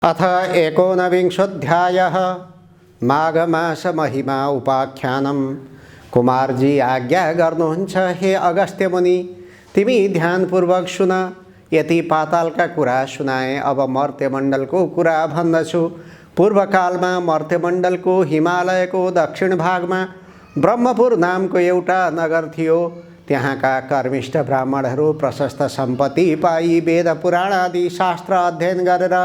अथ एकोनविंशोऽध्यायः माघमास महिमा उपाख्यानम। कुमारजी आज्ञा गर्नुहुन्छ हे अगस्त्य मुनि, तिमी ध्यानपूर्वक सुन। यति पातालका कुरा सुनाए, अब मर्त्यमण्डलको कुरा भन्दछु। पूर्वकालमा मर्त्यमण्डलको हिमालयको दक्षिण भागमा ब्रह्मपुर नामको एउटा नगर थियो। त्यहाँका कर्मिष्ठ ब्राह्मणहरू प्रशस्त सम्पत्ति पाई वेद पुराण आदि शास्त्र अध्ययन गरेर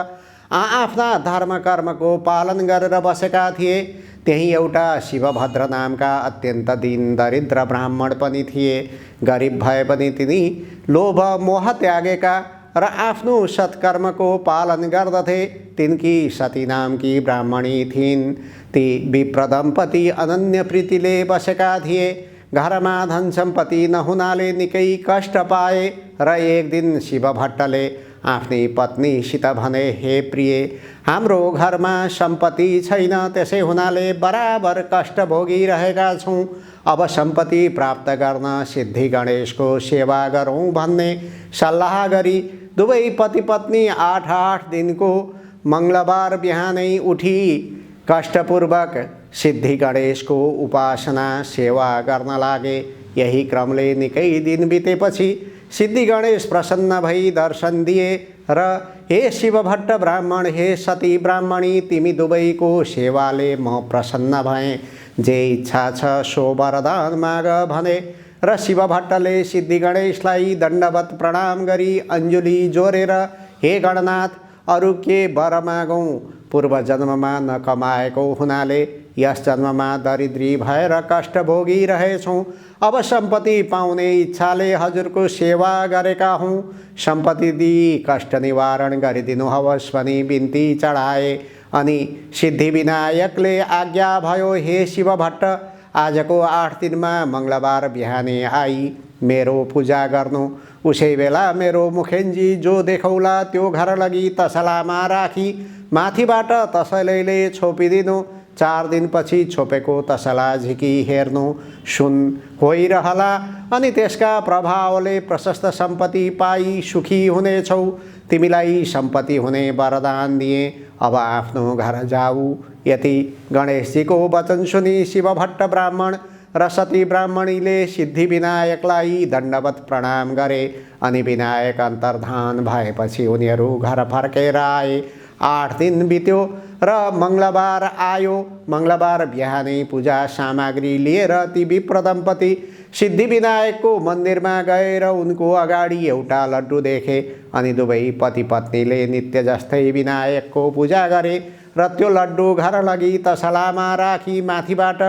आफ्ना धर्म कर्मको पालन गरेर बसेका थिए। त्यही एउटा शिवभद्र नामका अत्यन्त दीन दरिद्र ब्राह्मण पनि थिए। गरिब भए पनि तिनी लोभ मोह त्यागेका र आफ्नो सत्कर्मको पालन गर्दथे। तिनकी सती नामकी ब्राह्मणी थिइन्। ती विप्र दम्पति अनन्य प्रीतिले बसेका थिए। घरमा धन सम्पत्ति नहुनाले निकै कष्ट पाए र एक दिन शिवभट्टले आफ्नी पत्नीसित भने, हे प्रिय, हाम्रो घरमा सम्पत्ति छैन, त्यसै हुनाले बराबर कष्ट भोगिरहेका छौँ। अब सम्पत्ति प्राप्त गर्न सिद्धि गणेशको सेवा गरौँ भन्ने सल्लाह गरी दुवै पति पत्नी 8 दिनको मङ्गलबार बिहानै उठी कष्टपूर्वक सिद्धि गणेशको उपासना सेवा गर्न लागे। यही क्रमले निकै दिन बितेपछि सिद्धि गणेश प्रसन्न भई दर्शन दिए र हे शिवभट्ट ब्राह्मण, हे सती ब्राह्मणी, तिमी दुवैको सेवाले म प्रसन्न भएँ। जे इच्छा छ सो वरदान माग भने र शिवभट्टले सिद्धि गणेशलाई दण्डवत प्रणाम गरी अञ्जुली जोरेर, हे गणनाथ, अरू के वर मागौँ? पूर्व जन्ममा नकमाएको हुनाले यस जन्ममा दरिद्री भएर कष्ट भोगिरहेछौँ। अब सम्पत्ति पाउने इच्छाले हजुरको सेवा गरेका हौँ। सम्पत्ति दिई कष्ट निवारण गरिदिनुहोस् भनी बिन्ती चढाए। अनि सिद्धिविनायकले आज्ञा भयो, हे शिवभट्ट, आजको 8 दिनमा मङ्गलबार बिहानै आई मेरो पूजा गर्नु। उसै बेला मेरो मुखेन्जी जो देखाउला त्यो घर लगी तसलामा राखी माथिबाट तसलैले छोपिदिनु। 4 दिनपछि छोपेको तसला झिकी हेर्नु, सुन होइरहला अनि त्यसका प्रभावले प्रशस्त सम्पत्ति पाई सुखी हुनेछौ। तिमीलाई सम्पत्ति हुने वरदान दिए, अब आफ्नो घर जाऊ। यति गणेशजीको वचन सुनि शिवभट्ट ब्राह्मण र सती ब्राह्मणीले सिद्धि विनायकलाई दण्डवत प्रणाम गरे। अनि विनायक अन्तर्धान भएपछि उनीहरू घर फर्केर आए। 8 दिन बित्यो र मङ्गलबार आयो। मङ्गलबार बिहानै पूजा सामग्री लिएर ती विप्र दम्पति सिद्धि विनायकको मन्दिरमा गएर उनको अगाडि एउटा लड्डु देखे। अनि दुवै पति पत्नीले नित्य जस्तै विनायकको पूजा गरे र त्यो लड्डु घर लगी तसलामा राखी माथिबाट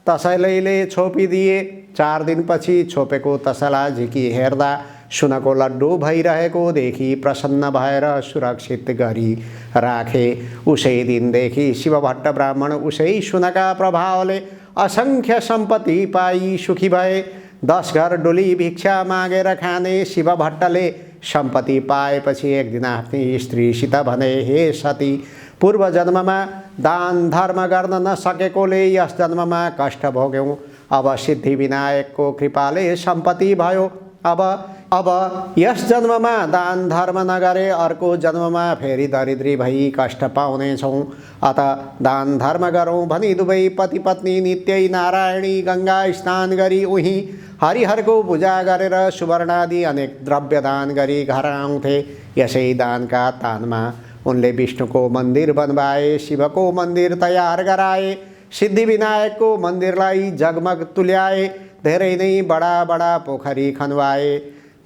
तसलैले छोपिदिए। 4 दिनपछि छोपेको तसला झिकी हेर्दा सुनको लड्डु भइरहेको देखि प्रसन्न भएर सुरक्षित गरी राखे। उसै दिनदेखि शिवभट्ट ब्राह्मण उसै सुनका प्रभावले असङ्ख्य सम्पत्ति पाई सुखी भए। 10 घर डोली भिक्षा मागेर खाने शिवभट्टले सम्पत्ति पाएपछि एक दिन आफ्नी स्त्रीसित भने, हे सती, पूर्व जन्ममा दान धर्म गर्न नसकेकोले यस जन्ममा कष्ट भोग्यौँ। अब सिद्धि विनायकको कृपाले सम्पत्ति भयो। अब यस जन्ममा दान धर्म नगरे अर्को जन्ममा फेरि दरिद्री भई कष्ट पाउनेछौँ। अत दान धर्म गरौँ भनी दुवै पति पत्नी नित्यै नारायणी गङ्गा स्नान गरी उही हरिहरको पूजा गरेर सुवर्णादि अनेक द्रव्य दान गरी घर आउँथे। यसै दानका तानमा उनले विष्णुको मन्दिर बनवाए, शिवको मन्दिर तयार गराए, सिद्धि विनायकको मन्दिरलाई जगमग तुल्याए, धेरै नै बडा बडा पोखरी खनवाए,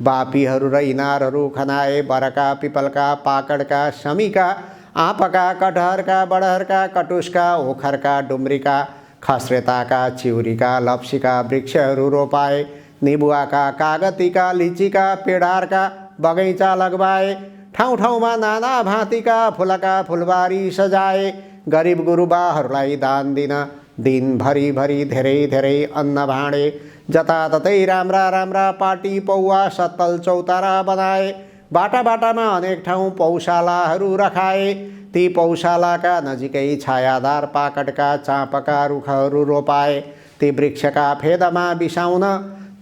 बापीहरू र इनारहरू खनाए, बरका, पिपलका, पाकडका, समीका, आँपका, कटहरका, बडहरका, कटुसका, ओखरका, डुम्रीका, खस्रेताका, चिउरीका, लप्सीका वृक्षहरू रोपाए, निबुवाका, कागतीका, लिचीका, पेडारका बगैँचा लगवाए, ठाउँ ठाउँमा नाना भाँतीका फुलका फुलबारी सजाए। गरिब गुरुबाहरूलाई दान दिन दिनभरि धेरै धेरै अन्न भाँडे। जताततै राम्रा राम्रा पाटी पौवा सत्तल चौतारा बनाए। बाटा बाटामा अनेक ठाउँ पौशालाहरू रखाए। ती पौशालाका नजिकै छायादार पाकडका चाँपका रुखहरू रोपाए। ती वृक्षका फेदमा बिसाउन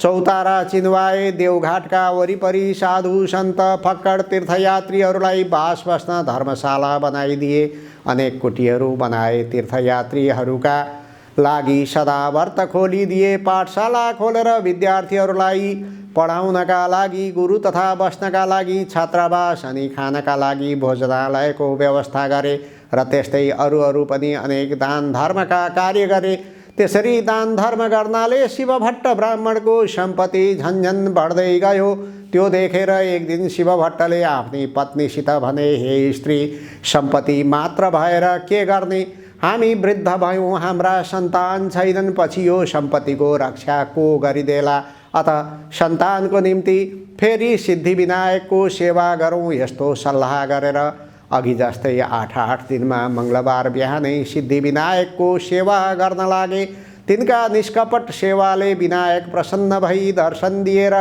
चौतारा चिन्वाए देवघाटका वरिपरि साधु सन्त फक्कड तीर्थयात्रीहरूलाई बास बस्न धर्मशाला बनाइदिए। अनेक कुटीहरू बनाए। तीर्थयात्रीहरूका लागि सदा व्रत खोलिदिए। पाठशाला खोलेर विद्यार्थीहरूलाई पढाउनका लागि, गुरु तथा बस्नका लागि छात्रावास अनि खानका लागि भोजनालयको व्यवस्था गरे र त्यस्तै अरू पनि अनेक दान धर्मका कार्य गरे। त्यसरी दान धर्म गर्नाले शिवभट्ट ब्राह्मणको सम्पत्ति झन्झन बढ्दै गयो। त्यो देखेर एक दिन शिवभट्टले आफ्नी पत्नीसित भने, हे स्त्री, सम्पत्ति मात्र भएर के गर्ने? हामी वृद्ध भयौँ, हाम्रा सन्तान छैनन्। पछि यो सम्पत्तिको रक्षा को गरिदेला? अतः सन्तानको निम्ति फेरि सिद्धिविनायकको सेवा गरौँ। यस्तो सल्लाह गरेर अघि जस्तै 8 दिनमा मङ्गलबार बिहानै सिद्धिविनायकको सेवा गर्न लागे। तिनका निष्कपट सेवाले विनायक प्रसन्न भई दर्शन दिएर,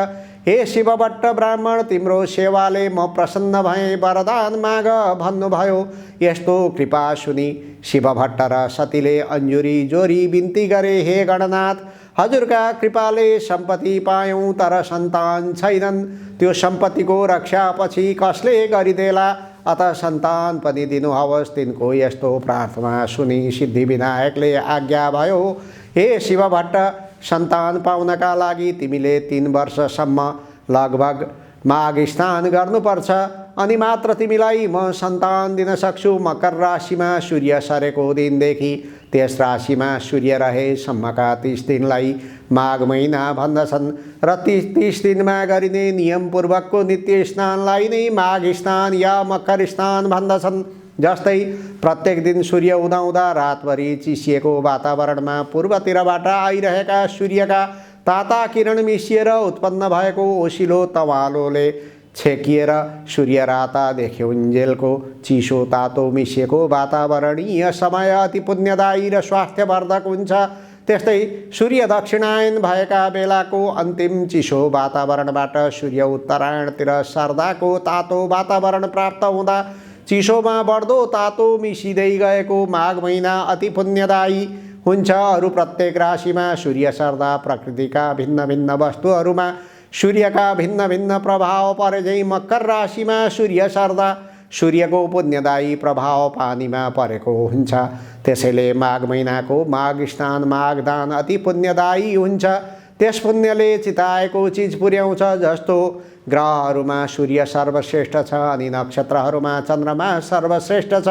हे शिवभट्ट ब्राह्मण, तिम्रो सेवाले म प्रसन्न भएँ, वरदान माग भन्नुभयो। यस्तो कृपा सुनि शिवभट्ट र सतीले अन्जुरी जोरी बिन्ती गरे, हे गणनाथ, हजुरका कृपाले सम्पत्ति पायौँ तर सन्तान छैनन्। त्यो सम्पत्तिको रक्षा पछि कसले गरिदेला? अतः सन्तान पनि दिनुहोस्। तिनको यस्तो प्रार्थना सुनि सिद्धिविनायकले आज्ञा भयो, हे शिवभट्ट, सन्तान पाउनका लागि तिमीले 3 वर्षसम्म लगभग माघ स्नान गर्नुपर्छ, अनि मात्र तिमीलाई म सन्तान दिन सक्छु। मकर राशिमा सूर्य सरेको दिनदेखि त्यस राशिमा सूर्य रहेसम्मका 30 दिनलाई माघ महिना भन्दछन् र 30 दिनमा गरिने नियमपूर्वकको नित्य स्नानलाई नै माघ स्नान या मकर स्नान भन्दछन्। जस्तै प्रत्येक दिन सूर्य उदाउँदा रातभरि चिसिएको वातावरणमा पूर्वतिरबाट आइरहेका सूर्यका ताता किरण मिसिएर उत्पन्न भएको ओसिलो तवालोले छेकिएर सूर्य राता देखिउन्जेलको चिसो तातो मिसिएको वातावरणीय समय अति पुण्यदायी र स्वास्थ्यवर्धक हुन्छ। त्यस्तै सूर्य दक्षिणायन भएका बेलाको अन्तिम चिसो वातावरणबाट सूर्य उत्तरायणतिर सर्दाको तातो वातावरण प्राप्त हुँदा चिसोमा बढ्दो तातो मिसिँदै गएको माघ महिना अति पुण्यदायी हुन्छ। अरू प्रत्येक राशिमा सूर्य सर्दा प्रकृतिका भिन्न भिन्न वस्तुहरूमा सूर्यका भिन्न भिन्न प्रभाव परेझै मकर राशिमा सूर्य सर्दा सूर्यको पुण्यदायी प्रभाव पानीमा परेको हुन्छ। त्यसैले माघ महिनाको माघ स्नान माघ दान अति पुण्यदायी हुन्छ। त्यस पुण्यले चिताएको चिज पुर्याउँछ। जस्तो ग्रहहरूमा सूर्य सर्वश्रेष्ठ छ अनि नक्षत्रहरूमा चन्द्रमा सर्वश्रेष्ठ छ,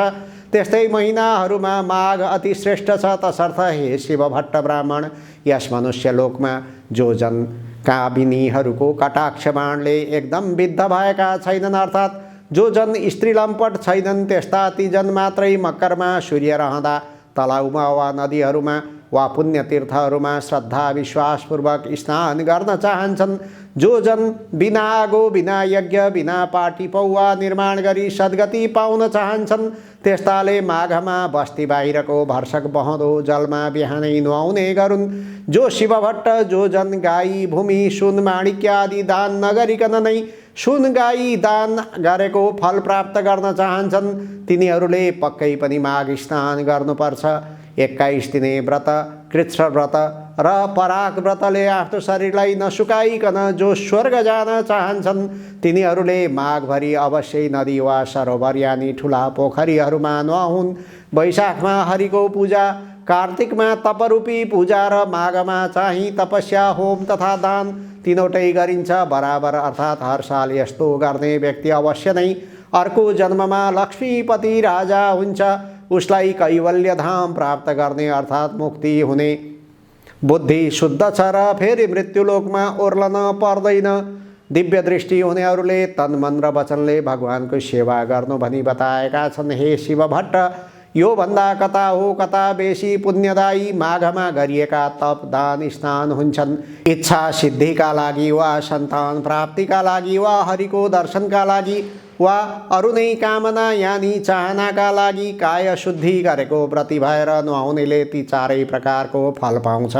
त्यस्तै महिनाहरूमा माघ अति श्रेष्ठ छ। तसर्थ हे शिवभट्ट ब्राह्मण, यस मनुष्यलोकमा जो जन काबिनीहरूको कटाक्ष बाणले एकदम विद्ध भएका छैनन्, अर्थात् जो जन स्त्री लम्पट छैनन्, त्यस्ता ती जन मात्रै मकरमा सूर्य रहँदा तलाउमा वा नदीहरूमा वा पुण्यतीर्थहरूमा श्रद्धा विश्वासपूर्वक स्नान गर्न चाहन्छन्। जो जन बिना आगो, बिना यज्ञ, बिना पाटी पौवा निर्माण गरी सद्गति पाउन चाहन्छन्, त्यस्ताले माघमा बस्ती बाहिरको भर्सक बहँदो जलमा बिहानै नुहाउने गरून्। जो शिवभट्ट जो जन गाई, भूमि, सुन, माणिक्य आदि दान नगरिकन नै सुन गाई दान गरेको फल प्राप्त गर्न चाहन्छन्, तिनीहरूले पक्कै पनि माघ स्नान गर्नुपर्छ। 21 दिने व्रत, कृच्छ व्रत र पराग व्रतले आफ्नो शरीरलाई नसुकाइकन जो स्वर्ग जान चाहन्छन्, तिनीहरूले माघभरि अवश्य नदी वा सरोवर यानि ठुला पोखरीहरूमा नुहाउन्। वैशाखमा हरिको पूजा, कार्तिकमा तपरूपी पूजा र माघमा चाहिँ तपस्या, होम तथा दान तीनवटै गरिन्छ बराबर। अर्थात् हर साल यस्तो गर्ने व्यक्ति अवश्य नै अर्को जन्ममा लक्ष्मीपति राजा हुन्छ। उसलाई कैवल्य धाम प्राप्त गर्ने अर्थात् मुक्ति हुने बुद्धि शुद्ध छ र फेरि मृत्युलोकमा ओर्लन पर्दैन। दिव्य दृष्टि हुनेहरूले तन मन र वचनले भगवानको सेवा गर्नु भनी बताएका छन्। हे शिवभट्ट, यो भन्दा कता हो कता बेसी पुण्यदायी माघमा गरिएका तप, दान, स्नान हुन्छन्। इच्छा सिद्धिका लागि वा सन्तान प्राप्तिका लागि वा हरिको दर्शनका लागि वा अरू नै कामना यानि चाहनाका लागि काय शुद्धि गरेको व्रती भएर नुहाउनेले ती चारै प्रकारको फल पाउँछ।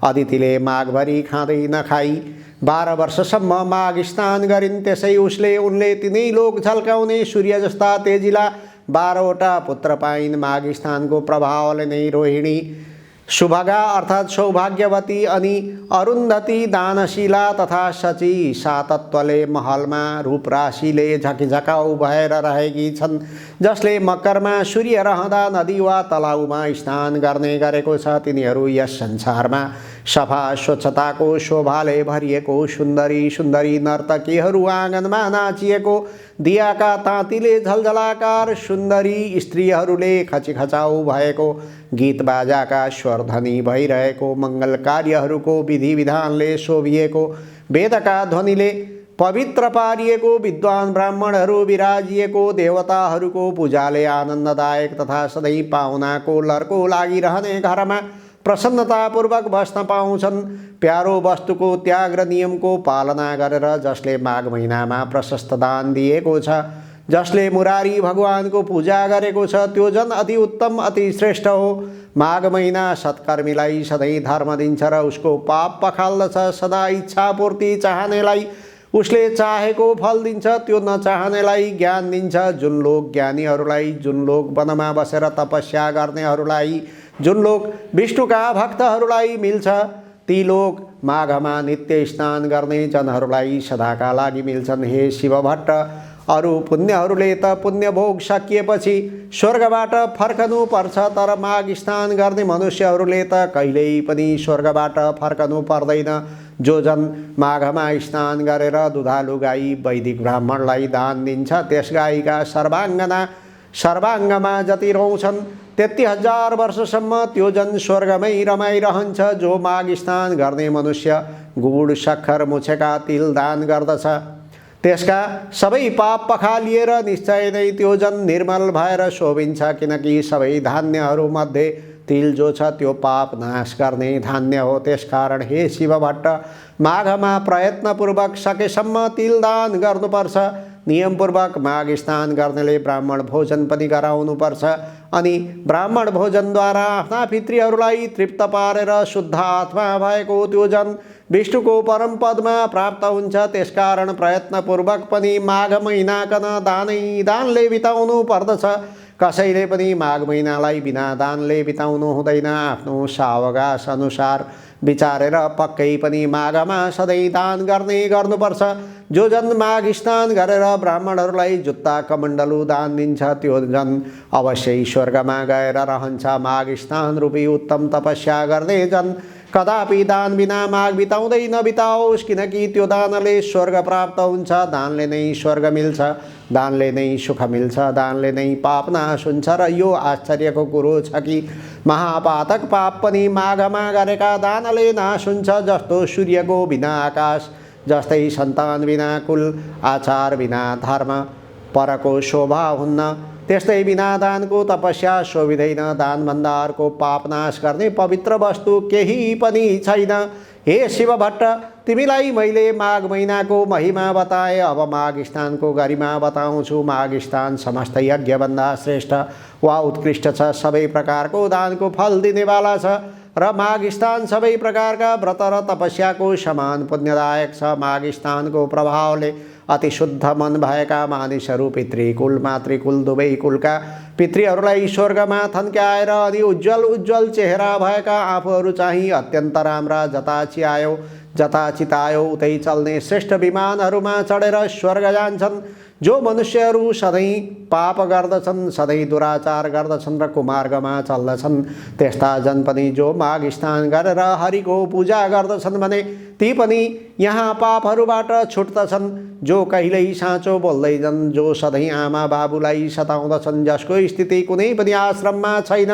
अदितिले माघभरि खाँदै नखाई 12 वर्षसम्म माघ स्नान गरिन्। त्यसै उनले तिनै लोक झल्काउने सूर्य जस्ता तेजिला 12वटा पुत्र पाइन्। माघ स्नानको प्रभावले नै रोहिणी सुभगा अर्थात सौभाग्यवती अनि अरुन्धती दानशीला तथा शची सातत्वले महलमा रूपराशिले झकिझकाउ भएर रहेकी छन्, जसले मकरमा सूर्य रहँदा नदी वा तलाउमा स्नान गर्ने गरेको छ। तिनीहरू यस संसारमा सफा स्वच्छताको शोभाले भरिएको सुन्दरी सुन्दरी नर्तकीहरू आँगनमा नाचिएको दियाका तातीले झलझलाकार सुन्दरी स्त्रीहरूले खचिखचाउ भएको गीत बाजाका स्वरध्वनि भइरहेको मङ्गल कार्यहरूको विधि विधानले शोभिएको वेदका ध्वनिले पवित्र पारिएको विद्वान ब्राह्मणहरू विराजिएको देवताहरूको पूजाले आनन्ददायक तथा सधैँ पाहुनाको लर्को लागिरहने घरमा प्रसन्नतापूर्वक बस्न पाउँछन्। प्यारो वस्तुको त्याग र नियमको पालना गरेर जसले माघ महिनामा प्रशस्त दान दिएको छ, जसले मुरारी भगवानको पूजा गरेको छ, त्यो जन अति उत्तम अति श्रेष्ठ हो। माघ महिना सत्कर्मीलाई सधैँ धर्म दिन्छ र उसको पाप पखाल्दछ। सदा इच्छा पूर्ति चाहनेलाई उसले चाहेको फल दिन्छ, त्यो नचाहनेलाई ज्ञान दिन्छ। जुन लोक ज्ञानीहरूलाई, जुन लोक वनमा बसेर तपस्या गर्नेहरूलाई, जुन लोक विष्णुका भक्तहरूलाई मिल्छ, ती लोक माघमा नित्य स्नान गर्ने जनहरूलाई सदाका लागि मिल्छन्। हे शिव भट्ट, अरू पुण्यहरूले त पुण्य भोग सकिएपछि स्वर्गबाट फर्कनु पर्छ, तर माघ स्नान गर्ने मनुष्यहरूले त कहिल्यै पनि स्वर्गबाट फर्कनु पर्दैन। जो जन माघमा स्नान गरेर दुधालु गाई वैदिक ब्राह्मणलाई दान दिन्छ, त्यस गाईका सर्वाङ्गमा जति रहन्छन् त्यति 1000 वर्षसम्म त्यो जन स्वर्गमै रमाइरहन्छ। जो माघ स्नान गर्ने मनुष्य गुड सक्खर मुछेका तिल दान गर्दछ, त्यसका सबै पाप पखालिएर निश्चय नै त्यो जन निर्मल भएर शोभिन्छ। किनकि सबै धान्यहरूमध्ये तिल जो छ त्यो पाप नाश गर्ने धान्य हो। त्यसकारण हे शिव भट्ट, माघमा प्रयत्नपूर्वक सकेसम्म तिल दान गर्नुपर्छ। नियमपूर्वक माघ स्नान गर्नेले ब्राह्मण भोजन पनि गराउनुपर्छ अनि ब्राह्मण भोजनद्वारा आफ्ना पितृहरूलाई तृप्त पारेर शुद्ध आत्मा भएको त्यो जन विष्णुको परम पदमा प्राप्त हुन्छ। त्यसकारण प्रयत्नपूर्वक पनि माघ महिनाकन दानले बिताउनु पर्दछ। कसैले पनि माघ महिनालाई बिना दानले बिताउनु हुँदैन। आफ्नो सावकाश अनुसार विचारेर पक्कै पनि माघमा सधैँ दान गर्नुपर्छ। जो जन माघ स्नान गरेर ब्राह्मणहरूलाई जुत्ता कमण्डलु दान दिन्छ, त्यो जन अवश्य स्वर्गमा गएर रहन्छ। माघ स्नान रूपी उत्तम तपस्या गर्ने जन कदापि दान बिना माघ बिताउँदै नबिताओस्, किनकि त्यो दानले स्वर्ग प्राप्त हुन्छ। दानले नै स्वर्ग मिल्छ, दानले नै सुख मिल्छ, दानले नै पाप नाश हुन्छ। र यो आश्चर्यको कुरो छ कि महापातक पाप पनि माघमा गरेका दानले नाश हुन्छ। जस्तो सूर्यको बिना आकाश, जस्तै सन्तान बिना कुल, आचार बिना धर्म परको शोभा हुन्न, त्यस्तै बिना दानको तपस्या शोभिँदैन। दानभन्दा अर्को पाप नाश गर्ने पवित्र वस्तु केही पनि छैन। हे शिव भट्ट, तिमीलाई मैले माघ महिनाको महिमा बताएँ, अब माघ स्नानको गरिमा बताउँछु। माघ स्नान समस्त यज्ञभन्दा श्रेष्ठ वा उत्कृष्ट छ। सबै प्रकारको दानको फल दिनेवाला छ र माघ स्नान सबै प्रकारका व्रत र तपस्याको समान पुण्यदायक छ। माघ स्नानको प्रभावले अति शुद्ध मन भएका मानिसहरू पितृकुल मातृकुल दुवै कुलका पितृहरूलाई स्वर्गमा थन्क्याएर अनि उज्जवल चेहरा भएका आफूहरू चाहिँ अत्यन्त राम्रा जता चितायो उतै चल्ने श्रेष्ठ विमानहरूमा चढेर स्वर्ग जान्छन्। जो मनुष्यहरू सधैँ पाप गर्दछन्, सधैँ दुराचार गर्दछन् र कुमार्गमा चल्दछन्, त्यस्ता जन पनि जो माघ स्नान गरेर हरिको पूजा गर्दछन् भने ती पनि यहाँ पापहरूबाट छुट्दछन्। जो कहिल्यै साँचो बोल्दैनन्, जो सधैँ आमा बाबुलाई सताउँदछन्, जसको स्थिति कुनै पनि आश्रममा छैन,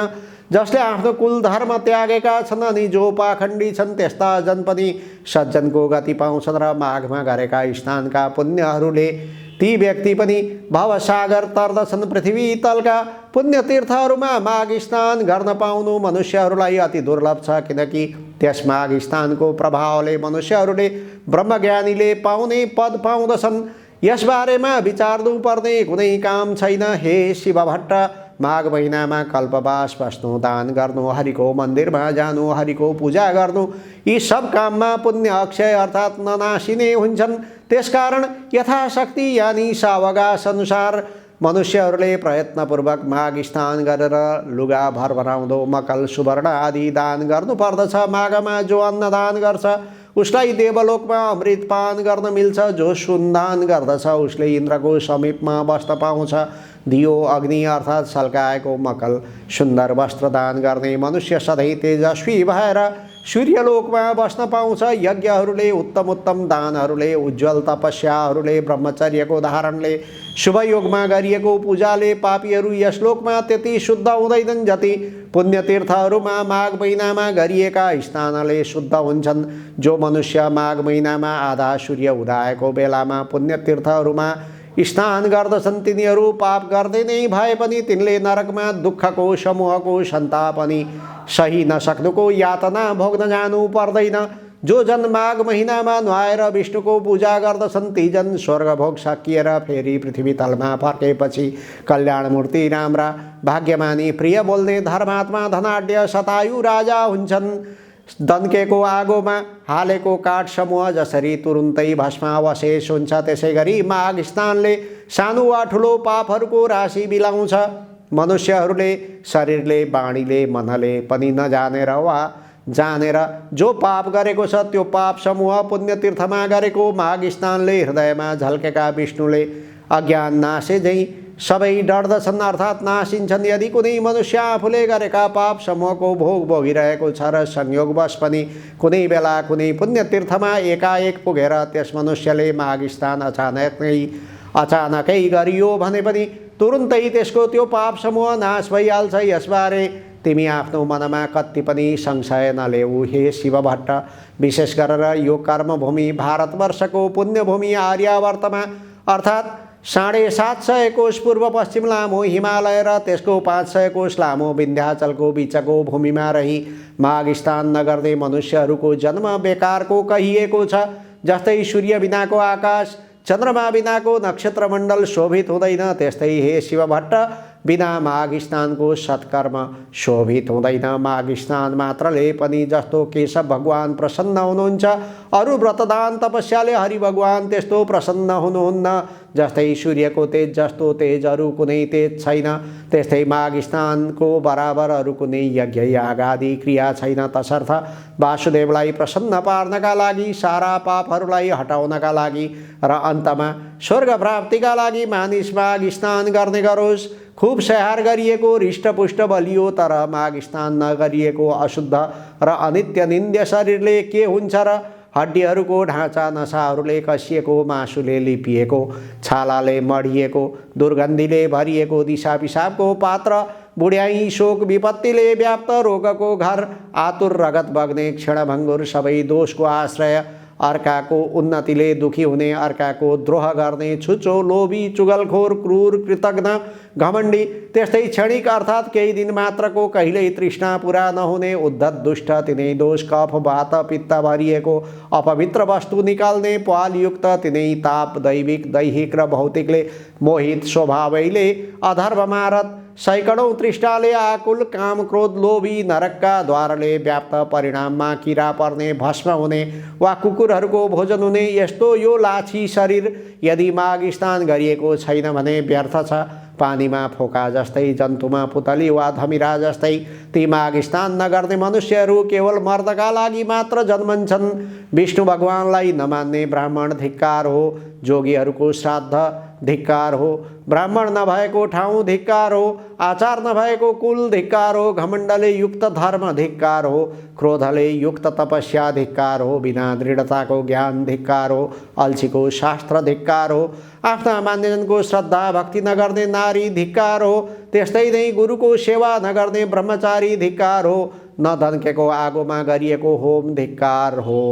जसले आफ्नो कुल धर्म त्यागेका छन् अनि जो पाखण्डी छन्, त्यस्ता जन पनि सज्जनको गति पाउँछन् र माघमा गरेका स्नानका पुण्यहरूले ती व्यक्ति पनि भवसागर तर्दछन्। पृथ्वी तलका पुण्य तीर्थहरूमा माघ स्नान गर्न पाउनु मनुष्यहरूलाई अति दुर्लभ छ, किनकि त्यस माघ स्नानको प्रभावले मनुष्यहरूले ब्रह्मज्ञानीले पाउने पद पाउँदछन्। यसबारेमा विचार्नु पर्ने कुनै काम छैन। हे शिव भट्ट, माघ महिनामा कल्पवास बस्नु, दान गर्नु, हरिको मन्दिरमा जानु, हरिको पूजा गर्नु, यी सब काममा पुण्य अक्षय अर्थात् ननासिने हुन्छन्। त्यसकारण यथाशक्ति यानी सावकाश अनुसार मनुष्यहरूले प्रयत्नपूर्वक माघ स्नान गरेर लुगा भर बनाउँदो मकल सुवर्ण आदि दान गर्नुपर्दछ। माघमा जो अन्नदान गर्छ उसलाई देवलोकमा अमृत पान गर्न मिल्छ। जो सुनदान गर्दछ उसले इन्द्रको समीपमा बस्न पाउँछ। दियो अग्नि अर्थात् सल्काएको मकल सुन्दर वस्त्र दान गर्ने मनुष्य सधैँ तेजस्वी भएर सूर्यलोकमा बस्न पाउँछ। यज्ञहरूले उत्तम उत्तम दानहरूले उज्जवल तपस्याहरूले ब्रह्मचर्यको धारणले शुभयोगमा गरिएको पूजाले पापीहरू यस लोकमा त्यति शुद्ध हुँदैनन् जति पुण्यतीर्थहरूमा माघ महिनामा गरिएका स्नानले शुद्ध हुन्छन्। जो मनुष्य माघ महिनामा आधा सूर्य उदाएको बेलामा पुण्यतीर्थहरूमा स्नान गर्दछन् तिनीहरू पाप गर्दै नै भए पनि तिनले नरकमा दुःखको समूहको सन्ताप अनि सही नसक्नुको यातना भोग्न जानु पर्दैन। जो जन माघ महिनामा नुहाएर विष्णुको पूजा गर्दछन् ती जन स्वर्गभोग सकिएर फेरि पृथ्वी तलमा फर्केपछि कल्याणमूर्ति राम्रा भाग्यमानी प्रिय बोल्ने धर्मात्मा धनाढ्य शतायु राजा हुन्छन्। दन्केको आगोमा हालेको काठ समूह जसरी तुरुन्तै भस्मावशेष हुन्छ त्यसै गरी माघ स्नानले सानो वा ठुलो पापहरूको राशि बिलाउँछ। मनुष्यहरूले शरीरले बाणीले मनले पनि नजानेर वा जानेर जो पाप गरेको छ त्यो पाप समूह पुण्यतीर्थमा गरेको माघ स्नानले हृदयमा झल्केका विष्णुले अज्ञान नासे झैँ सबै डर्दछन् अर्थात् नासिन्छन्। यदि कुनै मनुष्य आफूले गरेका पाप समूहको भोग भोगिरहेको छ र संयोगवश पनि कुनै बेला कुनै पुण्यतीर्थमा एकाएक पुगेर त्यस मनुष्यले माघ स्नान अचानकै गरियो भने पनि तुरुन्तै त्यसको त्यो पाप समूह नाश भइहाल्छ। यसबारे तिमी आफ्नो मनमा कति पनि संशय नलेऊ हे शिव भट्ट। विशेष गरेर यो कर्मभूमि भारतवर्षको पुण्यभूमि आर्यावर्तमा अर्थात् 750 कोश पूर्व पश्चिम लामो हिमालय र त्यसको 500 कोश लामो विन्ध्याचलको बिचको भूमिमा रही माघ स्नान नगर्ने मनुष्यहरूको जन्म बेकारको कहिएको छ। जस्तै सूर्य बिनाको आकाश चन्द्रमा बिनाको नक्षत्रमण्डल शोभित हुँदैन त्यस्तै हे शिव भट्ट बिना माघ स्नानको सत्कर्म शोभित हुँदैन। माघ स्नान मात्रले पनि जस्तो केशव भगवान प्रसन्न हुनुहुन्छ अरू व्रतदान तपस्याले हरि भगवान त्यस्तो प्रसन्न हुनुहुन्न। जस्तै सूर्यको तेज जस्तो तेज अरू कुनै तेज छैन त्यस्तै माघ स्नानको बराबर अरू कुनै यज्ञ याग आदि क्रिया छैन। तसर्थ वासुदेवलाई प्रसन्न पार्नका लागि सारा पापहरूलाई हटाउनका लागि र अन्तमा स्वर्ग प्राप्तिका लागि मानिस माघ स्नान गर्ने गरोस्। खूब स्याहार गरिएको हृष्टपुष्ट बलियो तर माघ स्नान नगरिएको अशुद्ध र अनित्य निन्द्य शरीरले के हुन्छ र हड्डीहरूको ढाँचा नसाहरूले कसिएको मासुले लिपिएको छालाले मडिएको दुर्गन्धीले भरिएको दिशा पिसाबको पात्र बुढ्याई शोक विपत्तिले व्याप्त रोगको घर आतुर रगत बग्ने क्षणभङ्गुर सबै दोषको आश्रय अर्काको उन्नतिले दुखी हुने अर्काको द्रोह गर्ने छुचो लोभी चुगलखोर क्रूर कृतज्ञ घमण्डी त्यस्तै क्षणिक अर्थात् केही दिन मात्रको कहिल्यै तृष्णा पुरा नहुने उद्धत दुष्ट तिनै दोष कफ वात पित्त भरिएको अपवित्र वस्तु निकाल्ने पालयुक्त तिनै ताप दैविक दैहिक र भौतिकले मोहित स्वभावैले अधर्ममा रत सैकडौँ तृष्णाले आकुल काम क्रोध लोभी नरकका द्वारले व्याप्त परिणाममा किरा पर्ने भस्म हुने वा कुकुरहरूको भोजन हुने यस्तो यो लाछी शरीर यदि माघ स्नान गरिएको छैन भने व्यर्थ छ। पानीमा फोका जस्तै जन्तुमा पुतली वा धमिरा जस्तै ती माघ स्नान नगर्ने मनुष्यहरू केवल मर्दका लागि मात्र जन्मन्छन्। विष्णु भगवानलाई नमान्ने ब्राह्मण धिक्कार हो। जोगीहरूको श्राद्ध धिक्कार हो। ब्राह्मण नभएको ठाउँ धिक्कार हो। आचार नभएको कुल धिक्कार हो। घमण्डले युक्त धर्म धिक्कार हो। क्रोधले युक्त तपस्या धिक्कार हो। बिना दृढताको ज्ञान धिक्कार हो। अल्छीको शास्त्र धिक्कार हो। आफ्ना मान्यजनको श्रद्धा भक्ति नगर्ने नारी धिक्कार हो। त्यस्तै नै गुरुको सेवा नगर्ने ब्रह्मचारी धिक्कार हो। नधन्केको आगोमा गरिएको होम धिक्कार हो।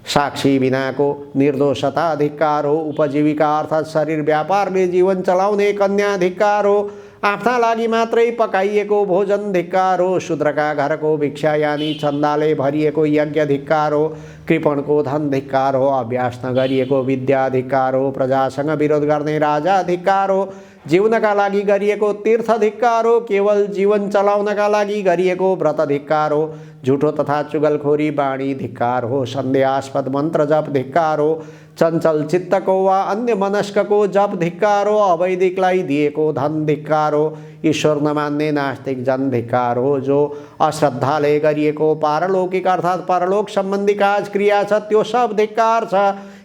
साक्षी बिनाको निर्दोषता धिक्कार हो। उपजीविका अर्थात् शरीर व्यापारले जीवन चलाउने कन्या धिक्कार हो। आफ्ना लागि मात्रै पकाइएको भोजन धिक्कार हो। शूद्रका घरको भिक्षा यानी चन्दाले भरिएको यज्ञ धिक्कार हो। कृपणको धन धिक्कार हो। अभ्यास नगरिएको विद्या धिक्कार हो। प्रजासँग विरोध गर्ने राजा धिक्कार हो। जीवनका लागि गरिएको तीर्थ धिक्कार हो। केवल जीवन चलाउनका लागि गरिएको व्रत धिक्कार हो। झुठो तथा चुगलखोरी बाणी धिक्कार हो। सन्देहास्पद मन्त्र जप धिक्कार हो। चञ्चल चित्तको वा अन्य मनस्कको जप धिक्कारो, अवैदिकलाई दिएको धन धिक्कारो, ईश्वर नमान्ने नास्तिक जन धिक्कारो, जो अश्रद्धाले गरिएको पारलौकिक अर्थात् परलोक सम्बन्धी काज क्रिया छ त्यो सब धिक्कार छ।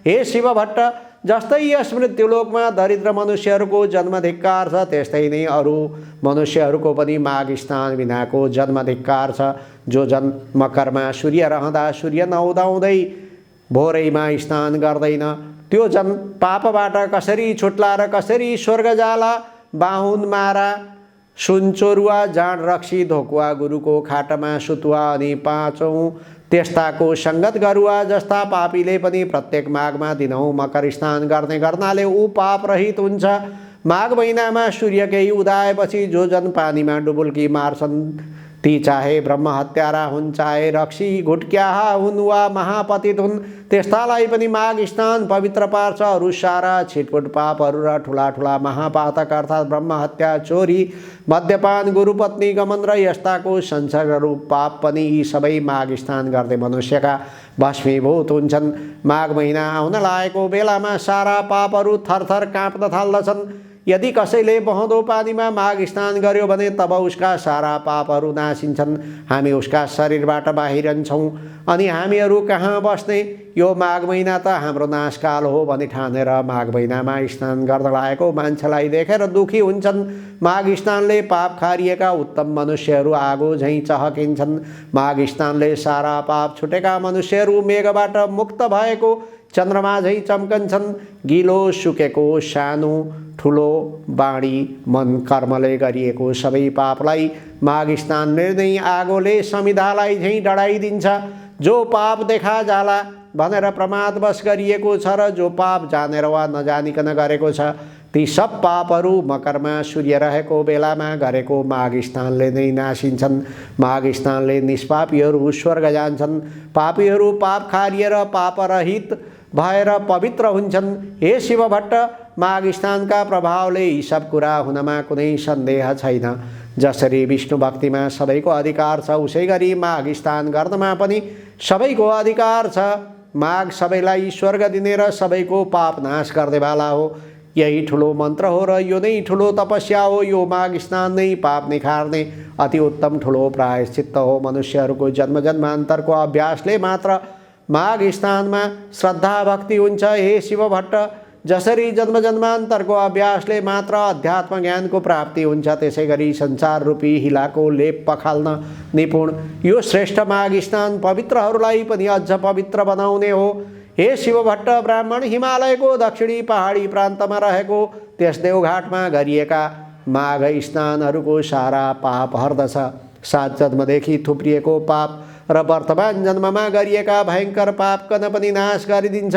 हे शिव भट्ट, जस्तै यस मृत्युलोकमा दरिद्र मनुष्यहरूको जन्म धिक्कार छ, त्यस्तै नै अरू मनुष्यहरूको पनि माघ स्नान बिनाको जन्म धिक्कार छ। जो जन मकरमा सूर्य रहँदा सूर्य नउदाउँदै भोरैमा स्नान गर्दैन, त्यो जन पापबाट कसरी छुट्ला र कसरी स्वर्ग जाला। बाहुन मारा, सुनचोरुवा, जाँड रक्सी, धोकुवा, गुरुको खाटामा सुतुवा अनि पाँचौँ त्यस्ताको सङ्गत गरुवा जस्ता पापीले पनि प्रत्येक माघमा दिनहुँ मकर स्नान गर्ने गर्नाले ऊ पाप रहित हुन्छ। माघ महिनामा सूर्यकै उदाएपछि जो जन पानीमा डुबुल्की मार्छन् ती चाहे ब्रह्म हत्यारा हुन्, चाहे रक्सी घुट्क्याहा हुन् वा महापतित हुन्, त्यस्तालाई पनि माघ स्नान पवित्र पार्छ। अरू सारा छिटपुट पापहरू र ठुला ठुला महापातक अर्थात् ब्रह्म हत्या, चोरी, मद्यपान, गुरुपत्नी गमन र यस्ताको संसर्गहरू पाप पनि यी सबै माघ स्नान गर्दै मनुष्यका भस्मीभूत हुन्छन्। माघ महिना आउन लागेको बेलामा सारा पापहरू थरथर काँप्न थाल्दछन्। यदि कसैले बहँदो पानीमा माघ स्नान गर्यो भने तब उसका सारा पापहरू नासिन्छन्। हामी उसका शरीरबाट बाहिरन्छौँ अनि हामीहरू कहाँ बस्ने? यो माघ महिना त हाम्रो नाशकाल हो भनी ठानेर माघ महिनामा स्नान गर्न लागेको मान्छेलाई देखेर दुखी हुन्छन्। माघ स्नानले पाप खारिएका उत्तम मनुष्यहरू आगो झैँ चहकिन्छन्। माघ स्नानले सारा पाप छुटेका मनुष्यहरू मेघबाट मुक्त भएको चन्द्रमा झैँ चम्कन्छन्। गिलो सुकेको सानो ठुलो बाणी मन कर्मले गरिएको सबै पापलाई माघ स्नानले नै आगोले समिधालाई झैँ डढाइदिन्छ। जो पाप देखा जाला भनेर प्रमादवश गरिएको छ र जो पाप जानेर वा नजानिकन गरेको छ ती सब पापहरू मकरमा सूर्य रहेको बेलामा गरेको माघ स्नानले नै नासिन्छन्। माघ स्नानले निष्पापीहरू स्वर्ग जान्छन्। पापीहरू पाप खारिएर पापरहित भएर पवित्र हुन्छन्। हे शिव भट्ट, माघ स्नानका प्रभावले यी सब कुरा हुनमा कुनै सन्देह छैन। जसरी विष्णु भक्तिमा सबैको अधिकार छ उसै गरी माघ स्नान गर्नमा पनि सबैको अधिकार छ। माघ सबैलाई स्वर्ग दिने र सबैको पाप नाश गर्नेवाला हो। यही ठुलो मन्त्र हो र यो नै ठुलो तपस्या हो। यो माघ स्नान नै पाप निखार्ने अति उत्तम ठुलो प्रायश्चित्त हो। मनुष्यहरूको जन्म जन्मान्तरको अभ्यासले मात्र माघ स्नानमा श्रद्धा भक्ति हुन्छ। हे शिव भट्ट, जसरी जन्म जन्मान्तरको अभ्यासले मात्र अध्यात्म ज्ञानको प्राप्ति हुन्छ त्यसै गरी संसार रूपी हिलाको लेप पखाल्न निपुण यो श्रेष्ठ माघ स्नान पवित्रहरूलाई पनि अझ पवित्र बनाउने हो। हे शिव भट्ट, ब्राह्मण हिमालयको दक्षिणी पहाडी प्रान्तमा रहेको त्यस देवघाटमा गरिएका माघ स्नानहरूको सारा पाप हर्दछ। 7 जन्मदेखि थुप्रिएको पाप र वर्तमान जन्ममा गरिएका भयङ्कर पापकन पनि नाश गरिदिन्छ।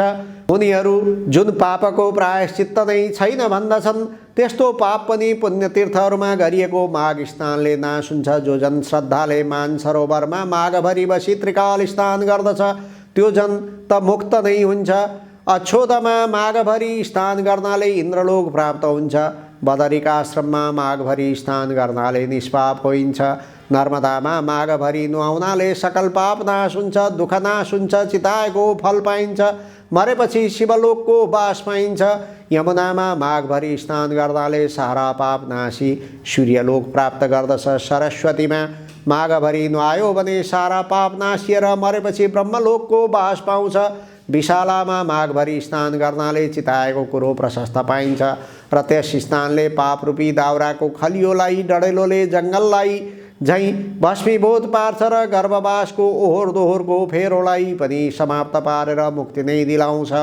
उनीहरू जुन पापको प्रायश्चित्त नै छैन भन्दछन् त्यस्तो पाप पनि पुण्यतीर्थहरूमा गरिएको माघ स्नानले नाश हुन्छ। जो जन श्रद्धाले मानसरोवरमा माघभरि बसी त्रिकाल स्नान गर्दछ त्यो जन त मुक्त नै हुन्छ। अक्षोदमा माघभरि स्नान गर्नाले इन्द्रलोक प्राप्त हुन्छ। बदरिकाश्रममा माघभरि स्नान गर्नाले निष्पाप होइन्छ। नर्मदामा माघभरि नुहाउनाले सकल पाप नाश हुन्छ, दुःख नाश हुन्छ, चिताएको फल पाइन्छ, मरेपछि शिवलोकको बास पाइन्छ। यमुनामा माघभरि स्नान गर्नाले सारा पाप नासी सूर्यलोक प्राप्त गर्दछ। सरस्वतीमा माघभरि नुहायो भने सारा पाप नासिएर मरेपछि ब्रह्मलोकको बास पाउँछ। विशालामा माघभरि स्नान गर्नाले चिताएको कुरो प्रशस्त पाइन्छ र त्यस स्नानले पापरूपी दाउराको खलियोलाई डढेलोले जङ्गललाई झैँ भस्मीभूत पार्छ र गर्भवासको ओहोर दोहोरको फेरोलाई पनि समाप्त पारेर मुक्ति नै दिलाउँछ।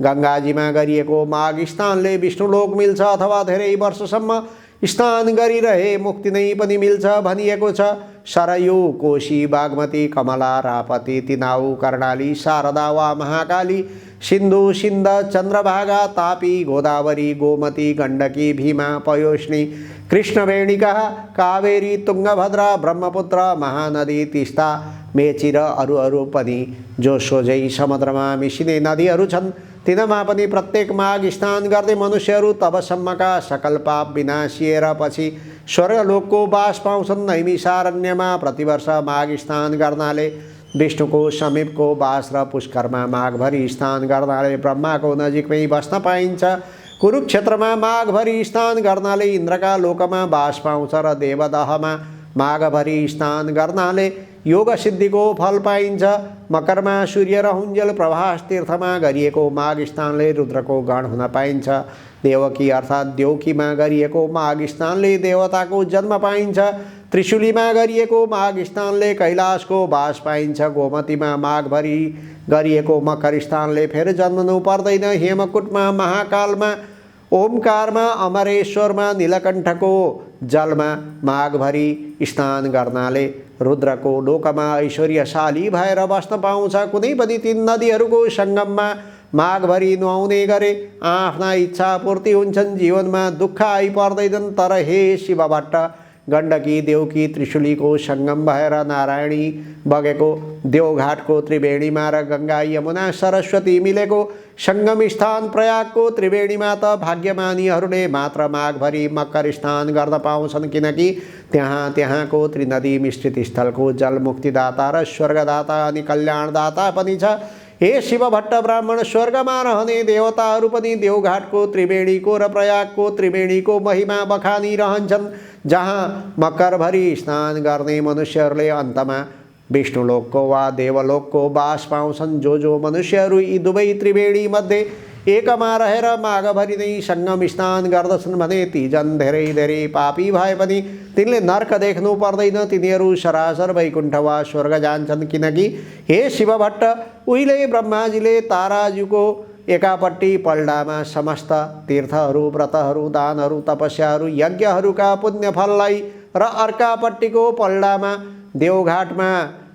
गङ्गाजीमा गरिएको माघ स्नानले विष्णुलोक मिल्छ अथवा धेरै वर्षसम्म स्नान गरिरहे मुक्ति नै पनि मिल्छ भनिएको छ। सरयू, कोशी, बागमती, कमला, रापती, तिनाउ, कर्णाली, शारदा वा महाकाली, सिन्धु, सिन्ध, चन्द्रभागा, तापी, गोदावरी, गोमती, गण्डकी, भीमा, पयोष्णी, कृष्णवेणिका, कावेरी, तुङ्गभद्रा, ब्रह्मपुत्र, महानदी, तिस्ता, मेची र अरू पनि जो सोझै समुद्रमा मिसिने नदीहरू छन् तिनमा पनि प्रत्येक माघ स्नान गर्दै मनुष्यहरू तबसम्मका सकल पाप विनाशिएर पछि स्वर्गलोकको बास पाउँछन्। नैमिषारण्यमा प्रतिवर्ष माघ स्नान गर्नाले विष्णुको समीपको बास र पुष्करमा माघभरि स्नान गर्नाले ब्रह्माको नजिकमै बस्न पाइन्छ। कुरुक्षेत्रमा माघभरि स्नान गर्नाले इन्द्रका लोकमा बास पाउँछ र देवदहमा माघभरि स्नान गर्नाले योग सिद्धिको फल पाइन्छ। मकरमा सूर्य र हुन्जेल प्रभास तीर्थमा गरिएको माघ स्नानले रुद्रको गण हुन पाइन्छ। देवकी अर्थात् देउकीमा गरिएको माघ स्नानले देवताको जन्म पाइन्छ। त्रिशुलीमा गरिएको माघ स्नानले कैलाशको बास पाइन्छ। गोमतीमा माघभरि गरिएको मकर स्नानले फेरि जन्मनु पर्दैन। हेमकुटमा महाकालमा ओमकारमा अमरेश्वरमा नीलकण्ठको जलमा माघभरि स्नान गर्नाले रुद्रको लोकमा ऐश्वर्यशाली भएर बस्न पाउँछ। कुनै पनि तीन नदीहरूको सङ्गममा माघभरि नुहाउने गरे आफ्ना इच्छा पूर्ति हुन्छन्, जीवनमा दुःख आइपर्दैनन्। तर हे शिव भट्ट, गण्डकी देउकी त्रिशुलीको सङ्गम भएर नारायणी बगेको देवघाटको त्रिवेणीमा र गङ्गा यमुना सरस्वती मिलेको सङ्गम स्थान प्रयागको त्रिवेणीमा त भाग्यमानीहरूले मात्र माघभरि मकर स्नान गर्न पाउँछन्, किनकि त्यहाँको त्रिनदी मिश्रित स्थलको जल मुक्तिदाता र स्वर्गदाता अनि कल्याणदाता पनि छ। हे शिव भट्ट, ब्राह्मण स्वर्गमा रहने देवताहरू पनि देवघाटको त्रिवेणीको र प्रयागको त्रिवेणीको महिमा बखानिरहन्छन्। जहाँ मकरभरि स्नान गर्ने मनुष्यहरूले अन्तमा विष्णुलोकको वा देवलोकको बास पाउँछन्। जो मनुष्यहरू यी दुवै त्रिवेणी मध्ये एकमा रहेर माघभरि नै सङ्गम स्नान गर्दछन् भने ती जन धेरै पापी भए पनि तिनले नर्क देख्नु पर्दैन। तिनीहरू सरासर वैकुण्ठ वा स्वर्ग जान्छन्, किनकि हे शिव भट्ट, उहिले ब्रह्माजीले ताराजुको एकापट्टि पल्डामा समस्त तीर्थहरू, व्रतहरू, दानहरू, तपस्याहरू, यज्ञहरूका पुण्यफललाई र अर्कापट्टिको पल्डामा देवघाटमा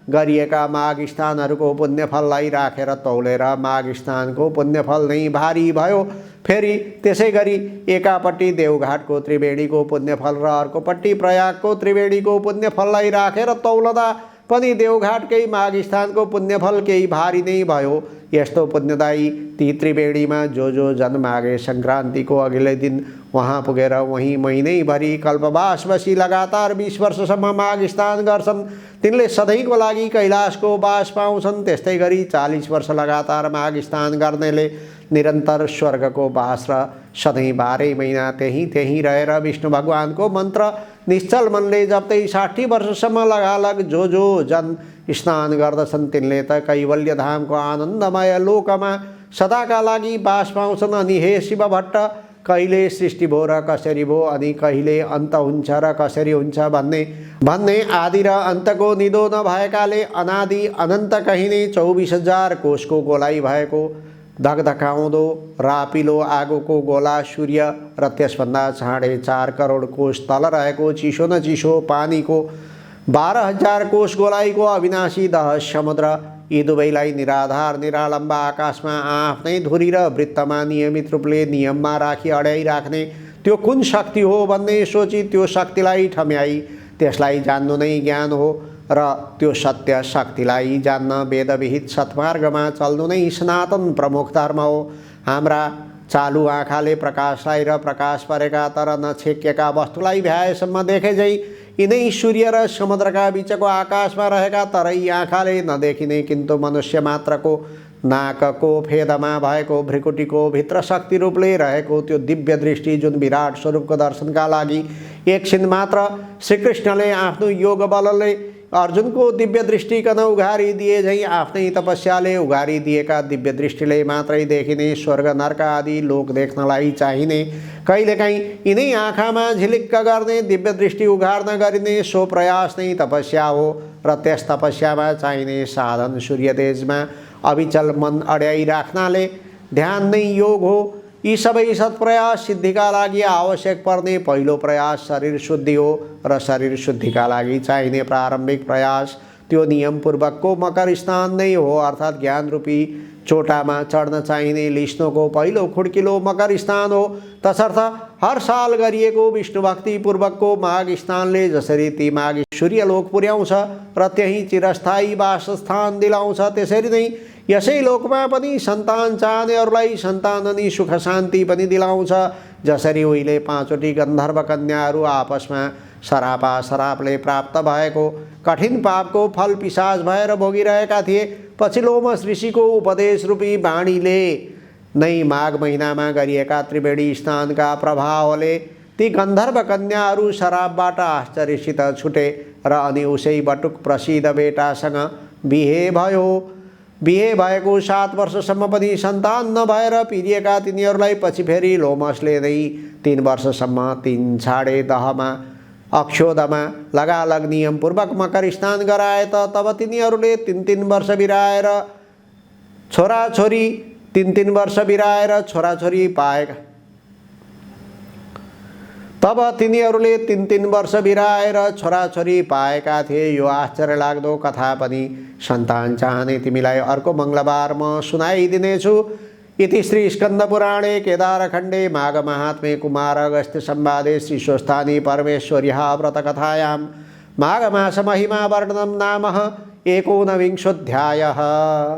गरिएका माघ स्नानहरूको पुण्यफललाई राखेर तौलेर माघ स्नानको पुण्यफल नै भारी भयो। फेरि त्यसै गरी एकापट्टि देवघाटको त्रिवेणीको पुण्यफल र अर्कोपट्टि प्रयागको त्रिवेणीको पुण्यफललाई राखेर तौलदा पनि देवघाटकै माघ स्नानको पुण्यफल केही भारी नै भयो। यस्तो पुण्यदायी ती त्रिवेणीमा जो जन माघे सङ्क्रान्तिको अघिल्लै दिन वहाँ पुगेर वहीँ महिनैभरि कल्पवास बसी लगातार 20 वर्षसम्म माघ स्नान गर्छन्, तिनले सधैँको लागि कैलाशको बास पाउँछन्। त्यस्तै गरी 40 वर्ष लगातार माघ स्नान गर्नेले निरन्तर स्वर्गको बास र सधैँ 12 महिना त्यहीँ रहेर विष्णु भगवानको मन्त्र निश्चल मनले जप्दै 60 वर्षसम्म लगालग जो जन स्नान गर्दछन् तिनले त कैवल्य धामको आनन्दमय लोकमा सदाका लागि बास पाउँछन्। अनि हे शिव भट्ट, कहिले सृष्टि भयो र कसरी भयो, अनि कहिले अन्त हुन्छ र कसरी हुन्छ भन्ने आदि र अन्तको निदो नभएकाले अनादि अनन्त कहिने 24,000 कोषको गोलाइ भएको धकधकाउँदो रापिलो आगोको गोला सूर्य र त्यसभन्दा 4.5 करोड कोष तल रहेको चिसो न चिसो पानीको 12,000 कोष गोलाइको अविनाशी दह समुद्र, यी दुवैलाई निराधार निरालम्ब आकाशमा आफ्नै धुरी र वृत्तमा नियमित रूपले नियममा राखी अड्याइराख्ने त्यो कुन शक्ति हो भन्ने सोची त्यो शक्तिलाई ठम्याई त्यसलाई जान्नु नै ज्ञान हो र त्यो सत्य शक्तिलाई जान्न वेदविहित सत्मार्गमा चल्नु नै सनातन प्रमुख धर्म हो। हाम्रा चालु आँखाले प्रकाशलाई र प्रकाश परेका तर नछेकिएका वस्तुलाई भ्याएसम्म देखे झै यिनै सूर्य र समुद्रका बीचको आकाशमा रहेका तर यी आँखाले नदेखिने किन्तु मनुष्य मात्रको नाकको फेदमा भएको भ्रिकुटीको भित्र शक्ति रूपले रहेको त्यो दिव्य दृष्टि जुन विराट स्वरूपको दर्शनका लागि एकछिन मात्र श्रीकृष्णले आफ्नो योग बलले अर्जुनको दिव्य दृष्टिकन उघारी दिए झै आफ्नै तपस्याले उघारी दिएका दिव्य दृष्टिले मात्रै देखिने स्वर्ग नर्क आदि लोक देख्नलाई चाहिने कहिलेकाहीँ यिनै आँखामा झिलिक्क गर्ने दिव्य दृष्टि उघार्न गरिने सो प्रयास नै तपस्या हो र त्यस तपस्यामा चाहिने साधन सूर्य तेजमा अविचल मन अड्याइराख्नाले ध्यान नै योग हो। यी सबै सत्प्रयास सिद्धिका लागि आवश्यक पर्ने पहिलो प्रयास शरीर शुद्धि हो र शरीर शुद्धिका लागि चाहिने प्रारम्भिक प्रयास त्यो नियमपूर्वकको मकर स्नान नै हो, अर्थात् ज्ञान रूपी चोटामा चढ्न चाहिने लिस्नोको पहिलो खुड्किलो मकर स्नान हो। तसर्थ हर साल गरिएको विष्णु भक्ति पूर्वकको माघ स्नानले जसरी ती माघी सूर्यलोक पुर्याउँछ र त्यही चिरस्थायी वासस्थान दिलाउँछ, त्यसरी नै यसै लोकमा पनि सन्तान चाहनेहरूलाई सन्तान अनि सुख शान्ति पनि दिलाउँछ। जसरी उहिले 5 वटी गन्धर्व कन्याहरू आपसमा सरापा सरापले प्राप्त भएको कठिन पापको फल पिशाच भएर भोगिरहेका थिए। पछि लोमस ऋषिको उपदेश रूपी बाणीले नै माघ महिनामा गरिएका त्रिवेणी स्नानका प्रभावले ती गन्धर्व कन्याहरू शराबबाट आश्चर्यसित छुटे र अनि उसै बटुक प्रसिद्ध बेटासँग बिहे भयो। बिहे भएको 7 वर्षसम्म पनि सन्तान नभएर पिरिएका तिनीहरूलाई पछि फेरि लोमसले नै 3 वर्षसम्म 3 छाडे दहमा अक्षोदमा लगालग नियमपूर्वक मकर स्नान गराए तब तिनीहरूले 3-3 वर्ष बिराएर छोराछोरी पाएका। तब तिनीहरूले 3-3 वर्ष बिराएर छोराछोरी पाएका थिए। यो आश्चर्यलाग्दो कथा पनि सन्तान चाहने तिमीलाई अर्को मङ्गलबार म सुनाइदिनेछु। इति श्री स्कन्दपुराणे केदारखण्डे माघ महात्म्ये कुमार अगस्त्य संवादे श्री स्वस्थानी परमेश्वर्याः व्रतकथायां माघमास महिमा वर्णनं नाम 19विंशोऽध्यायः।